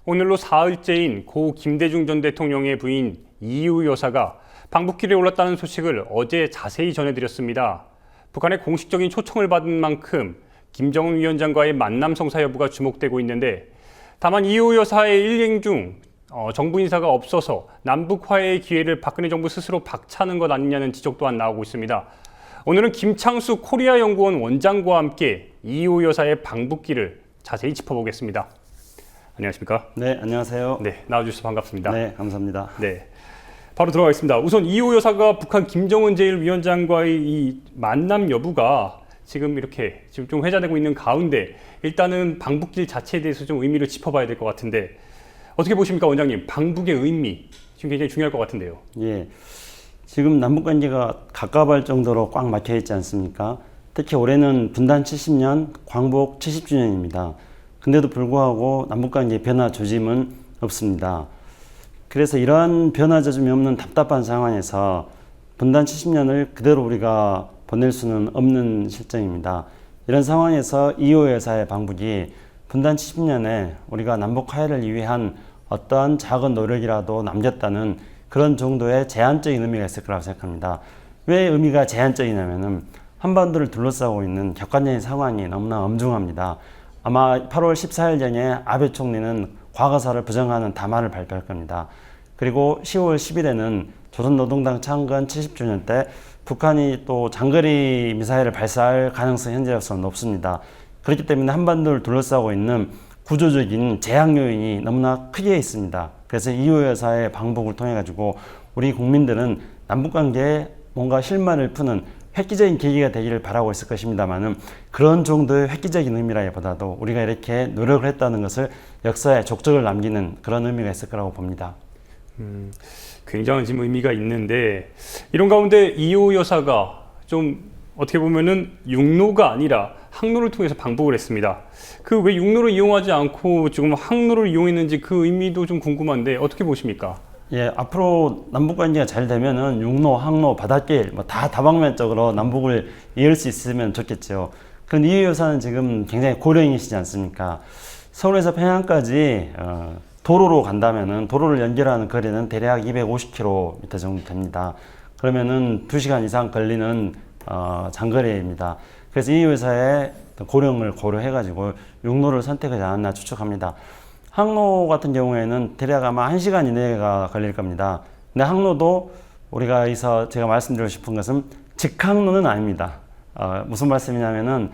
오늘로 사흘째인 고 김대중 전 대통령의 부인 이희우 여사가 방북길에 올랐다는 소식을 어제 자세히 전해드렸습니다. 북한의 공식적인 초청을 받은 만큼 김정은 위원장과의 만남 성사 여부가 주목되고 있는데, 다만 이희우 여사의 일행 중 정부 인사가 없어서 남북 화해의 기회를 박근혜 정부 스스로 박차는 것 아니냐는 지적 또한 나오고 있습니다. 오늘은 김창수 코리아연구원 원장과 함께 이희우 여사의 방북길을 자세히 짚어보겠습니다. 안녕하십니까? 네, 안녕하세요. 네, 나와주셔서 반갑습니다. 네, 감사합니다. 네, 바로 들어가겠습니다. 우선 이희우 여사가 북한 김정은 제1위원장과의 이 만남 여부가 지금 좀 회자되고 있는 가운데, 일단은 방북길 자체에 대해서 좀 의미를 짚어봐야 될 것 같은데, 어떻게 보십니까, 원장님? 방북의 의미 지금 굉장히 중요할 것 같은데요. 예, 지금 남북 관계가 가까워할 정도로 꽉 막혀 있지 않습니까? 특히 올해는 분단 70년, 광복 70주년입니다. 근데도 불구하고 남북 관계 변화 조짐은 없습니다. 그래서 이러한 변화 조짐이 없는 답답한 상황에서 분단 70년을 그대로 우리가 보낼 수는 없는 실정입니다. 이런 상황에서 이희우 여사의 방북이 분단 70년에 우리가 남북 화해를 위한 어떠한 작은 노력이라도 남겼다는 그런 정도의 제한적인 의미가 있을 거라고 생각합니다. 왜 의미가 제한적이냐면은 한반도를 둘러싸고 있는 객관적인 상황이 너무나 엄중합니다. 아마 8월 14일 전에 아베 총리는 과거사를 부정하는 담화를 발표할 겁니다. 그리고 10월 10일에는 조선노동당 창건 70주년 때 북한이 또 장거리 미사일을 발사할 가능성이 현재로서는 높습니다. 그렇기 때문에 한반도를 둘러싸고 있는 구조적인 제약 요인이 너무나 크게 있습니다. 그래서 이희우 여사의 방북을 통해 가지고 우리 국민들은 남북관계에 뭔가 실마를 푸는 획기적인 계기가 되기를 바라고 있을 것입니다만은, 그런 정도의 획기적인 의미라기보다도 우리가 이렇게 노력을 했다는 것을 역사에 족적을 남기는 그런 의미가 있을 거라고 봅니다. 굉장한 지금 의미가 있는데, 이런 가운데 이희우 여사가 좀 어떻게 보면은 육로가 아니라 항로를 통해서 방북을 했습니다. 그 왜 육로를 이용하지 않고 지금 항로를 이용했는지 그 의미도 좀 궁금한데 어떻게 보십니까? 예, 앞으로 남북 관계가 잘 되면은 육로, 항로, 바닷길 다 다방면적으로 남북을 이을 수 있으면 좋겠죠. 그런데 이희우 여사는 지금 굉장히 고령이시지 않습니까? 서울에서 평양까지 도로로 간다면은, 도로를 연결하는 거리는 대략 250km 정도 됩니다. 그러면은 2시간 이상 걸리는 장거리입니다. 그래서 이희우 여사의 고령을 고려해가지고 육로를 선택하지 않았나 추측합니다. 항로 같은 경우에는 대략 아마 1시간 이내가 걸릴 겁니다. 근데 항로도 우리가 여기서 제가 말씀드리고 싶은 것은 직항로는 아닙니다. 무슨 말씀이냐면은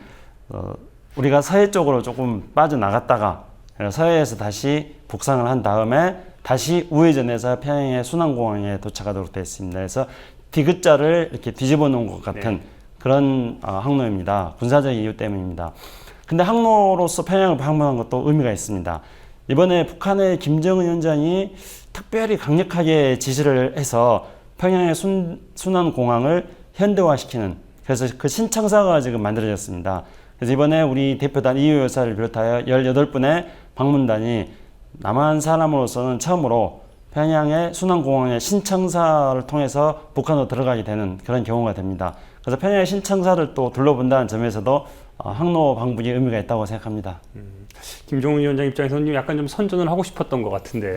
우리가 서해 쪽으로 조금 빠져나갔다가 서해에서 다시 북상을 한 다음에 다시 우회전해서 평양의 순안공항에 도착하도록 되어 있습니다. 그래서 디귿자를 이렇게 뒤집어 놓은 것 같은 그런 항로입니다. 군사적 이유 때문입니다. 근데 항로로서 평양을 방문한 것도 의미가 있습니다. 이번에 북한의 김정은 위원장이 특별히 강력하게 지시를 해서 평양의 순안공항을 현대화시키는, 그래서 그 신청사가 지금 만들어졌습니다. 그래서 이번에 우리 대표단 이희우 여사를 비롯하여 18분의 방문단이 남한 사람으로서는 처음으로 평양의 순안공항의 신청사를 통해서 북한으로 들어가게 되는 그런 경우가 됩니다. 그래서 평양의 신청사를 또 둘러본다는 점에서도 항로 방북의 의미가 있다고 생각합니다. 김정은 위원장 입장에서는 약간 좀 선전을 하고 싶었던 것 같은데.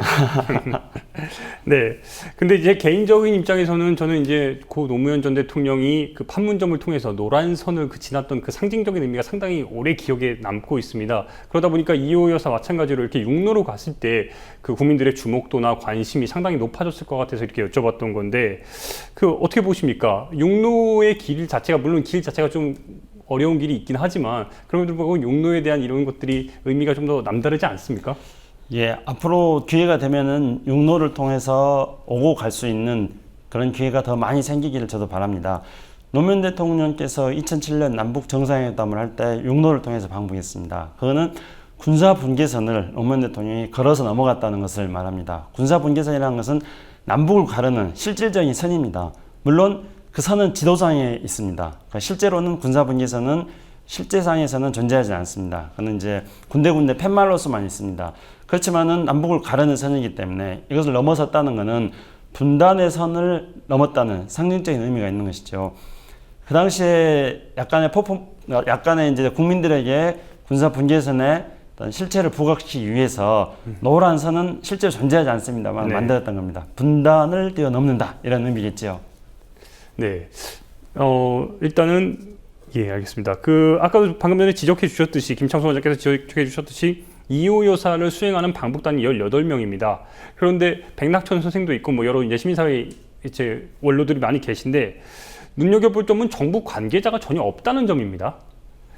네. 근데 이제 개인적인 입장에서는 저는 이제 고 노무현 전 대통령이 그 판문점을 통해서 노란 선을 지났던 그 상징적인 의미가 상당히 오래 기억에 남고 있습니다. 그러다 보니까 이희우 여사 마찬가지로 이렇게 육로로 갔을 때 그 국민들의 주목도나 관심이 상당히 높아졌을 것 같아서 이렇게 여쭤봤던 건데, 그 어떻게 보십니까? 육로의 길 자체가, 물론 길 자체가 좀 어려운 길이 있긴 하지만, 그럼에도 불구하고 육로에 대한 이런 것들이 의미가 좀 더 남다르지 않습니까? 예, 앞으로 기회가 되면은 육로를 통해서 오고 갈 수 있는 그런 기회가 더 많이 생기기를 저도 바랍니다. 노무현 대통령께서 2007년 남북 정상회담을 할 때 육로를 통해서 방북했습니다. 그거는 군사 분계선을 노무현 대통령이 걸어서 넘어갔다는 것을 말합니다. 군사 분계선이라는 것은 남북을 가르는 실질적인 선입니다. 물론 그 선은 지도상에 있습니다. 그러니까 실제로는 군사 분계선은 실제상에서는 존재하지 않습니다. 그는 이제 군데군데 팻말로서만 있습니다. 그렇지만은 남북을 가르는 선이기 때문에 이것을 넘어섰다는 것은 분단의 선을 넘었다는 상징적인 의미가 있는 것이죠. 그 당시에 약간의 이제 국민들에게 군사 분계선에 어떤 실체를 부각시키기 위해서 노란 선은 실제로 존재하지 않습니다만 네. 만들었던 겁니다. 분단을 뛰어넘는다 이런 의미겠죠. 네. 일단은 예, 알겠습니다. 아까도 방금 전에 지적해 주셨듯이 김창수 원장께서 지적해 주셨듯이 이호 여사를 수행하는 방북단이 18명입니다. 그런데 백낙천 선생도 있고 뭐 여러 이제 시민사회 이제 원로들이 많이 계신데 눈여겨볼 점은 정부 관계자가 전혀 없다는 점입니다.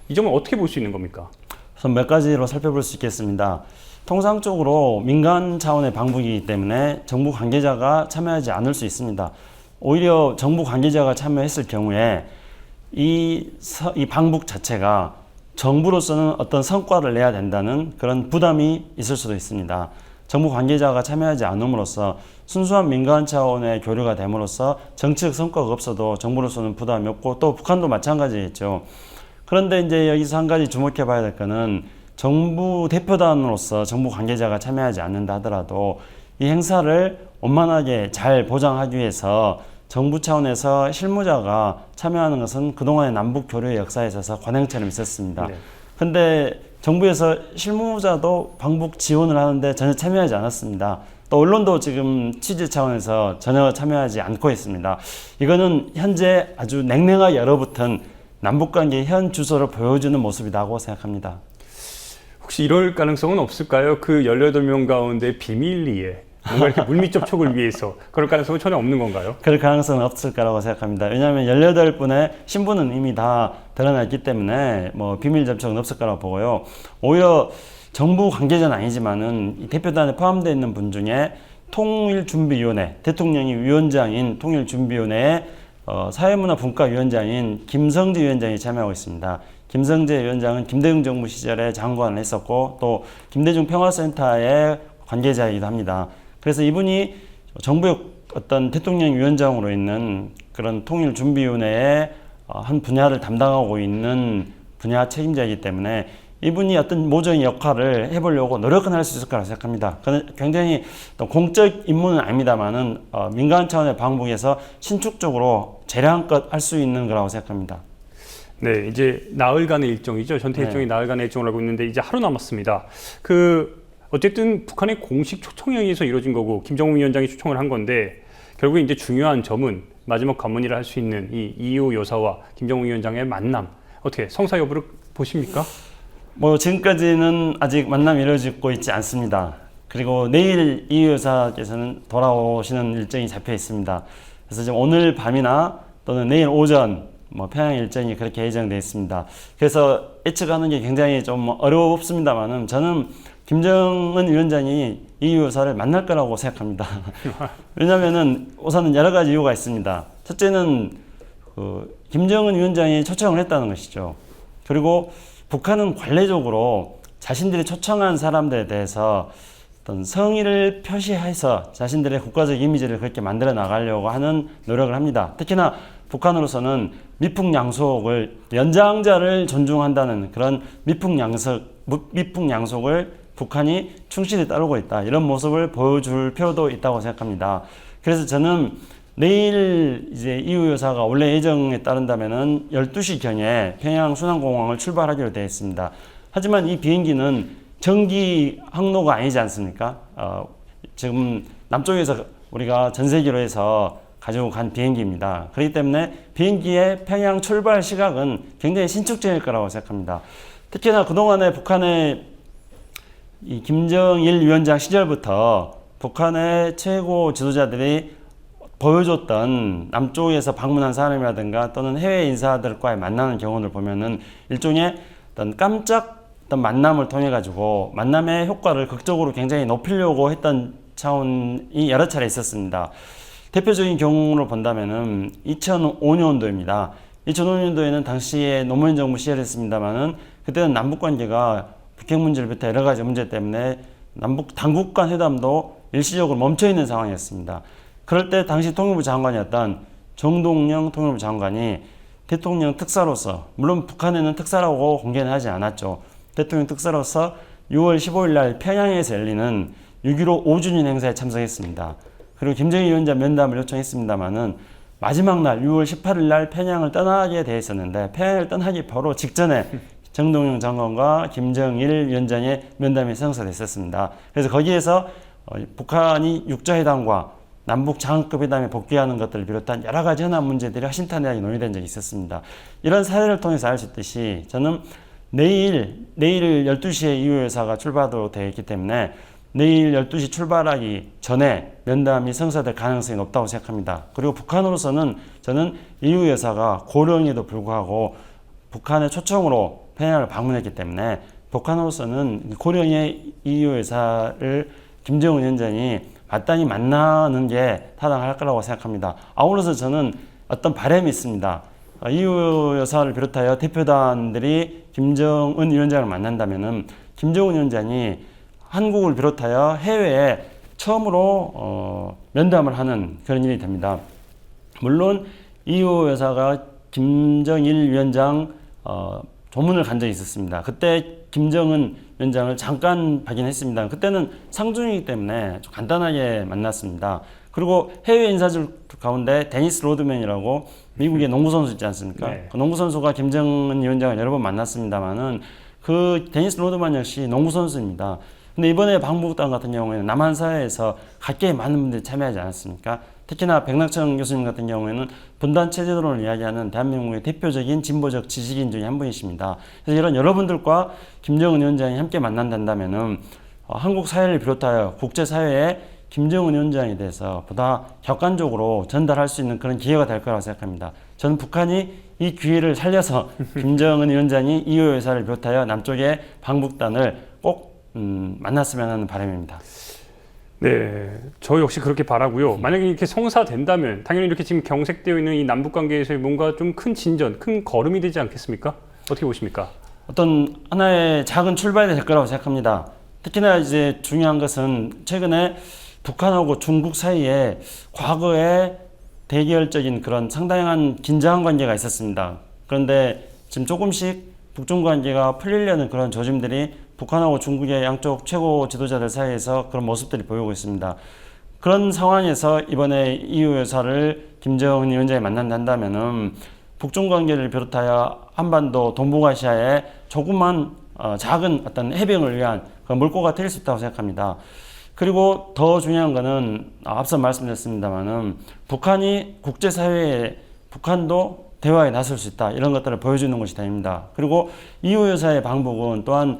이 점은 어떻게 볼 수 있는 겁니까? 우선 몇 가지로 살펴볼 수 있겠습니다. 통상적으로 민간 차원의 방북이기 때문에 정부 관계자가 참여하지 않을 수 있습니다. 오히려 정부 관계자가 참여했을 경우에 이 방북 자체가 정부로서는 어떤 성과를 내야 된다는 그런 부담이 있을 수도 있습니다. 정부 관계자가 참여하지 않음으로써 순수한 민간 차원의 교류가 됨으로써 정치적 성과가 없어도 정부로서는 부담이 없고 또 북한도 마찬가지겠죠. 그런데 이제 여기서 한 가지 주목해 봐야 될 거는 정부 대표단으로서 정부 관계자가 참여하지 않는다 하더라도 이 행사를 원만하게 잘 보장하기 위해서 정부 차원에서 실무자가 참여하는 것은 그동안의 남북 교류의 역사에 있어서 관행처럼 있었습니다. 근데 정부에서 실무자도 방북 지원을 하는데 전혀 참여하지 않았습니다. 또 언론도 지금 취재 차원에서 전혀 참여하지 않고 있습니다. 이거는 현재 아주 냉랭하게 얼어붙은 남북관계의 현 주소를 보여주는 모습이라고 생각합니다. 혹시 이럴 가능성은 없을까요? 그 18명 가운데 비밀리에 뭔가 이렇게 물밑 접촉을 위해서 그럴 가능성은 전혀 없는 건가요? 그럴 가능성은 없을 거라고 생각합니다. 왜냐하면 18분의 신분은 이미 다 드러났기 때문에 뭐 비밀 접촉은 없을 거라고 보고요. 오히려 정부 관계자는 아니지만은 이 대표단에 포함되어 있는 분 중에 통일준비위원회, 대통령이 위원장인 통일준비위원회에 사회문화분과위원장인 김성재 위원장이 참여하고 있습니다. 김성재 위원장은 김대중 정부 시절에 장관을 했었고 또 김대중 평화센터의 관계자이기도 합니다. 그래서 이분이 정부의 어떤 대통령 위원장으로 있는 그런 통일준비위원회의 한 분야를 담당하고 있는 분야 책임자이기 때문에 이분이 어떤 모종의 역할을 해보려고 노력은 할 수 있을 거라고 생각합니다. 굉장히 공적 임무는 아닙니다만은 민간 차원의 방북에서 신축적으로 재량껏 할 수 있는 거라고 생각합니다. 네, 이제 나흘간의 일정이죠. 전태 일정이 나흘간의 일정을 하고 있는데 이제 하루 남았습니다. 어쨌든 북한의 공식 초청에 의해서 이루어진 거고 김정은 위원장이 초청을 한 건데 결국에 이제 중요한 점은 마지막 관문이라 할 수 있는 이 이호 여사와 김정은 위원장의 만남. 어떻게 성사 여부를 보십니까? 뭐 지금까지는 아직 만남이 이루어지고 있지 않습니다. 그리고 내일 이호 여사께서는 돌아오시는 일정이 잡혀 있습니다. 그래서 지금 오늘 밤이나 또는 내일 오전 평양 일정이 그렇게 예정되어 있습니다. 그래서 예측하는 게 굉장히 좀 어렵습니다만은 저는 김정은 위원장이 이호 여사를 만날 거라고 생각합니다. 왜냐하면은 우선은 여러 가지 이유가 있습니다. 첫째는 김정은 위원장이 초청을 했다는 것이죠. 그리고 북한은 관례적으로 자신들이 초청한 사람들에 대해서 어떤 성의를 표시해서 자신들의 국가적 이미지를 그렇게 만들어 나가려고 하는 노력을 합니다. 특히나 북한으로서는 미풍양속을 연장자를 존중한다는 그런 미풍양속을 북한이 충실히 따르고 있다. 이런 모습을 보여줄 필요도 있다고 생각합니다. 그래서 저는 내일 이제 이호 여사가 원래 예정에 따른다면은 12시경에 평양 순환공항을 출발하기로 되어 있습니다. 하지만 이 비행기는 정기 항로가 아니지 않습니까? 지금 남쪽에서 우리가 전세기로 해서 가지고 간 비행기입니다. 그렇기 때문에 비행기의 평양 출발 시각은 굉장히 신축적일 거라고 생각합니다. 특히나 그동안에 북한의 이 김정일 위원장 시절부터 북한의 최고 지도자들이 보여줬던 남쪽에서 방문한 사람이라든가 또는 해외 인사들과의 만나는 경우를 보면은 일종의 어떤 깜짝 어떤 만남을 통해 가지고 만남의 효과를 극적으로 굉장히 높이려고 했던 차원이 여러 차례 있었습니다. 대표적인 경우를 본다면은 2005년도입니다. 2005년도에는 당시에 노무현 정부 시절이었습니다만은 그때는 남북 관계가 북핵 문제를 비롯해 여러 가지 문제 때문에 남북 당국 간 회담도 일시적으로 멈춰 있는 상황이었습니다. 그럴 때 당시 통일부 장관이었던 정동영 통일부 장관이 대통령 특사로서, 물론 북한에는 특사라고 공개는 하지 않았죠. 대통령 특사로서 6월 15일 날 평양에서 열리는 6.15 5주년 행사에 참석했습니다. 그리고 김정일 위원장 면담을 요청했습니다만은 마지막 날 6월 18일 날 평양을 떠나게 돼 있었는데 평양을 떠나기 바로 직전에 정동영 장관과 김정일 위원장의 면담이 성사됐었습니다. 그래서 거기에서 북한이 육자회담과 남북 장급 회담에 복귀하는 것들을 비롯한 여러 가지 현안 문제들이 허심탄회하게 논의된 적이 있었습니다. 이런 사례를 통해서 알 수 있듯이 저는 내일 12시에 이후 여사가 출발하도록 되어 있기 때문에 내일 12시 출발하기 전에 면담이 성사될 가능성이 높다고 생각합니다. 그리고 북한으로서는 저는 이후 여사가 고령에도 불구하고 북한의 초청으로 평양을 방문했기 때문에 북한으로서는 고령의 이후 여사를 김정은 위원장이 마땅히 만나는 게 타당할 거라고 생각합니다. 아울러서 저는 어떤 바람이 있습니다. 이후 여사를 비롯하여 대표단들이 김정은 위원장을 만난다면은 김정은 위원장이 한국을 비롯하여 해외에 처음으로 면담을 하는 그런 일이 됩니다. 물론 이후 여사가 김정일 위원장 조문을 간 적이 있었습니다. 그때 김정은 위원장을 잠깐 확인했습니다. 그때는 상중이기 때문에 좀 간단하게 만났습니다. 그리고 해외 인사들 가운데 데니스 로드맨이라고 미국의 농구 선수 있지 않습니까? 네. 그 농구 선수가 김정은 위원장을 여러 번 만났습니다만은 그 데니스 로드만 역시 농구 선수입니다. 근데 이번에 방북단 같은 경우에는 남한 사회에서 각계의 많은 분들이 참여하지 않았습니까? 특히나 백낙천 교수님 같은 경우에는 분단 체제론을 이야기하는 대한민국의 대표적인 진보적 지식인 중에 한 분이십니다. 그래서 이런 여러분들과 김정은 위원장이 함께 만난다면은 한국 사회를 비롯하여 국제 사회에 김정은 위원장에 대해서 보다 객관적으로 전달할 수 있는 그런 기회가 될 거라고 생각합니다. 저는 북한이 이 기회를 살려서 김정은 위원장이 이후 여사를 비롯하여 남쪽의 방북단을 꼭 만났으면 하는 바람입니다. 네, 저 역시 그렇게 바라고요. 만약에 이렇게 성사된다면 당연히 이렇게 지금 경색되어 있는 이 남북 관계에서의 뭔가 좀 큰 진전, 큰 걸음이 되지 않겠습니까? 어떻게 보십니까? 어떤 하나의 작은 출발이 될 거라고 생각합니다. 특히나 이제 중요한 것은 최근에 북한하고 중국 사이에 과거에 대결적인 그런 상당한 긴장한 관계가 있었습니다. 그런데 지금 조금씩 북중 관계가 풀리려는 그런 조짐들이 북한하고 중국의 양쪽 최고 지도자들 사이에서 그런 모습들이 보이고 있습니다. 그런 상황에서 이번에 이후 여사를 김정은 위원장이 만난다면은 북중 관계를 비롯하여 한반도 동북아시아에 조그만 작은 어떤 해병을 위한 그런 물꼬가 트일 수 있다고 생각합니다. 그리고 더 중요한 거는 앞서 말씀드렸습니다만은 북한이 국제사회에 북한도 대화에 나설 수 있다 이런 것들을 보여주는 것이 됩니다. 그리고 이후 여사의 방북은 또한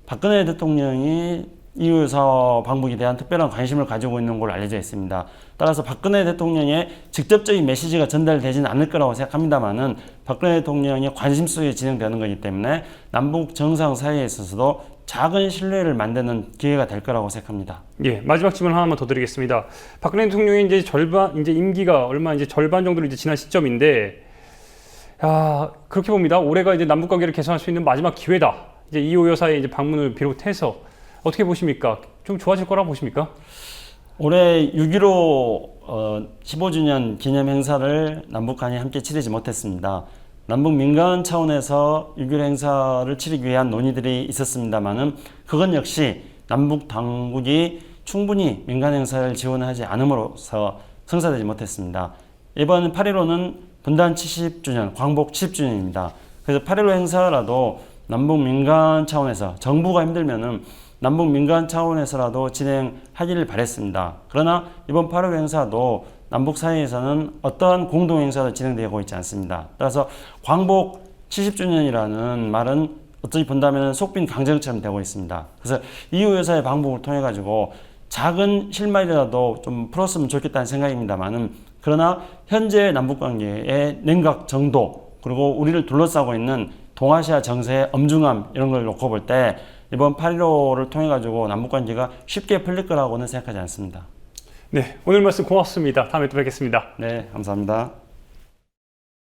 박근혜 대통령이 이후 여사 방북에 대한 특별한 관심을 가지고 있는 걸로 알려져 있습니다. 따라서 박근혜 대통령의 직접적인 메시지가 전달되지는 않을 거라고 생각합니다만은 박근혜 대통령의 관심 속에 진행되는 거기 때문에 남북 정상 사이에 있어서도 작은 신뢰를 만드는 기회가 될 거라고 생각합니다. 예, 마지막 질문 하나만 더 드리겠습니다. 박근혜 대통령이 이제 임기가 얼마 절반 정도로 이제 지난 시점인데, 야, 그렇게 봅니다. 올해가 이제 남북 관계를 개선할 수 있는 마지막 기회다. 이제 이호 여사의 이제 방문을 비롯해서 어떻게 보십니까? 좀 좋아질 거라고 보십니까? 올해 6.15 15주년 기념 행사를 남북한이 함께 치르지 못했습니다. 남북 민간 차원에서 6.15 행사를 치르기 위한 논의들이 있었습니다만은 그건 역시 남북 당국이 충분히 민간 행사를 지원하지 않음으로써 성사되지 못했습니다. 이번 8.15는 분단 70주년, 광복 70주년입니다. 그래서 8.15 행사라도 남북 민간 차원에서 정부가 힘들면은 남북 민간 차원에서라도 진행하기를 바랬습니다. 그러나 이번 8.15 행사도 남북 사이에서는 어떠한 공동 행사도 진행되고 있지 않습니다. 따라서 광복 70주년이라는 말은 어찌 본다면 속빈 강정처럼 되고 있습니다. 그래서 이후 여사의 방북을 통해 가지고 작은 실마리라도 좀 풀었으면 좋겠다는 생각입니다만은 그러나 현재 남북 관계의 냉각 정도 그리고 우리를 둘러싸고 있는 동아시아 정세의 엄중함 이런 걸 놓고 볼 때 이번 8.15를 통해 가지고 남북 관계가 쉽게 풀릴 거라고는 생각하지 않습니다. 네, 오늘 말씀 고맙습니다. 다음에 또 뵙겠습니다. 네, 감사합니다.